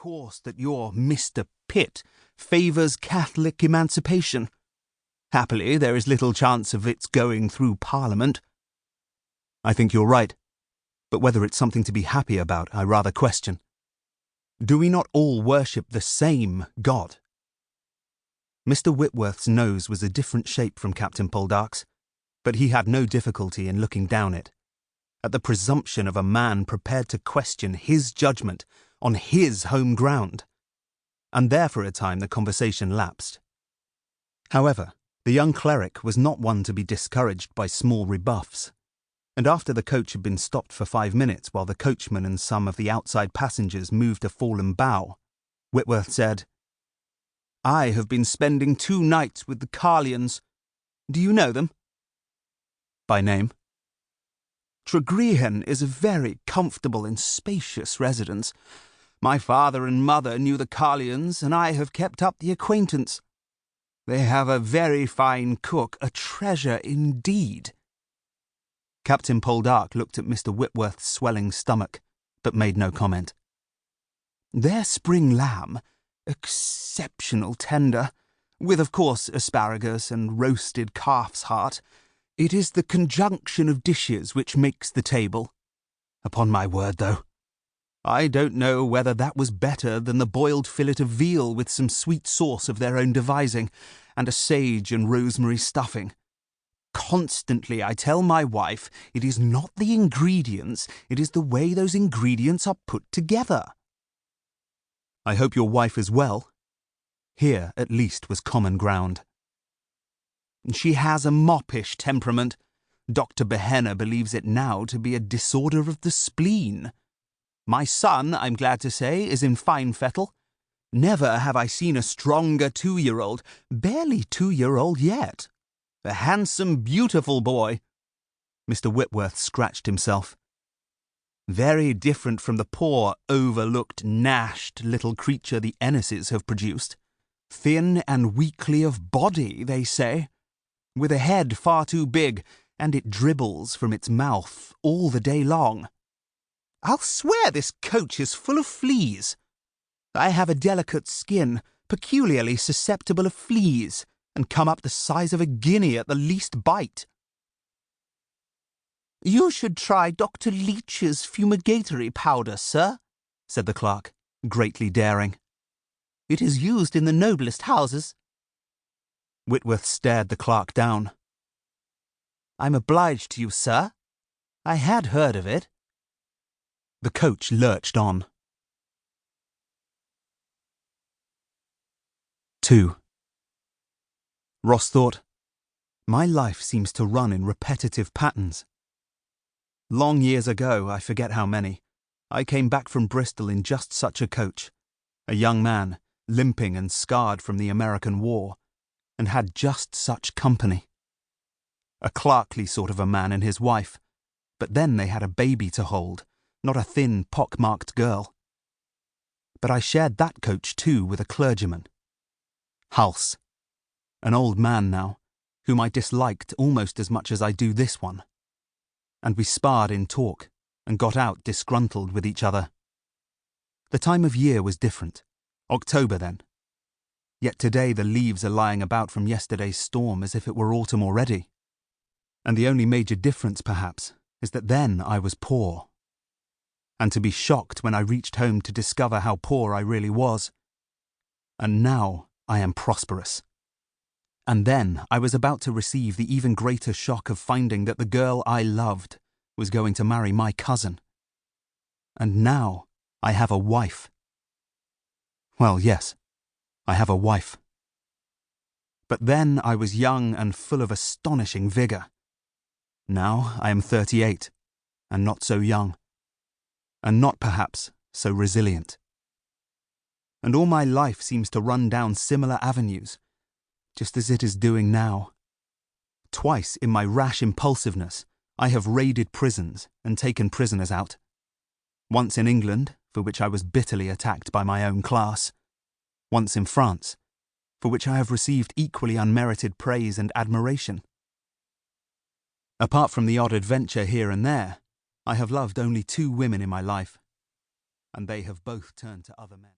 course, that your Mr. Pitt favours Catholic emancipation. Happily, there is little chance of its going through Parliament. I think you're right, but whether it's something to be happy about, I rather question. Do we not all worship the same God? Mr. Whitworth's nose was a different shape from Captain Poldark's, but he had no difficulty in looking down it, at the presumption of a man prepared to question his judgment on his home ground, and there for a time the conversation lapsed. However, the young cleric was not one to be discouraged by small rebuffs, and after the coach had been stopped for 5 minutes while the coachman and some of the outside passengers moved a fallen bough, Whitworth said, "I have been spending 2 nights with the Carlyons. Do you know them?" "By name?" "Tregearhen is a very comfortable and spacious residence. My father and mother knew the Carlyons, and I have kept up the acquaintance. They have a very fine cook, a treasure indeed." Captain Poldark looked at Mr. Whitworth's swelling stomach, but made no comment. "Their spring lamb, exceptional tender, with of course asparagus and roasted calf's heart. It is the conjunction of dishes which makes the table. Upon my word, though, I don't know whether that was better than the boiled fillet of veal with some sweet sauce of their own devising, and a sage and rosemary stuffing. Constantly I tell my wife it is not the ingredients, it is the way those ingredients are put together." "I hope your wife is well." Here, at least, was common ground. "She has a moppish temperament. Dr. Behenna believes it now to be a disorder of the spleen. My son, I'm glad to say, is in fine fettle. Never have I seen a stronger 2-year-old, barely 2-year-old yet. A handsome, beautiful boy." Mr. Whitworth scratched himself. "Very different from the poor, overlooked, gnashed little creature the Ennises have produced. Thin and weakly of body, they say, with a head far too big, and it dribbles from its mouth all the day long. I'll swear this coach is full of fleas. I have a delicate skin, peculiarly susceptible of fleas, and come up the size of a guinea at the least bite." "You should try Dr. Leach's fumigatory powder, sir," said the clerk, greatly daring. "It is used in the noblest houses." Whitworth stared the clerk down. "I'm obliged to you, sir. I had heard of it." The coach lurched on. 2. Ross thought, "My life seems to run in repetitive patterns. Long years ago, I forget how many, I came back from Bristol in just such a coach, a young man, limping and scarred from the American War, and had just such company. A clerkly sort of a man and his wife, but then they had a baby to hold, not a thin, pock-marked girl. But I shared that coach too with a clergyman. Hals, an old man now, whom I disliked almost as much as I do this one. And we sparred in talk, and got out disgruntled with each other. The time of year was different. October then. Yet today the leaves are lying about from yesterday's storm as if it were autumn already. And the only major difference, perhaps, is that then I was poor. And to be shocked when I reached home to discover how poor I really was. And now I am prosperous. And then I was about to receive the even greater shock of finding that the girl I loved was going to marry my cousin. And now I have a wife. Well, yes, I have a wife. But then I was young and full of astonishing vigour. Now I am 38, and not so young, and not perhaps so resilient. And all my life seems to run down similar avenues, just as it is doing now. Twice in my rash impulsiveness, I have raided prisons and taken prisoners out. Once in England, for which I was bitterly attacked by my own class. Once in France, for which I have received equally unmerited praise and admiration. Apart from the odd adventure here and there, I have loved only 2 women in my life, and they have both turned to other men.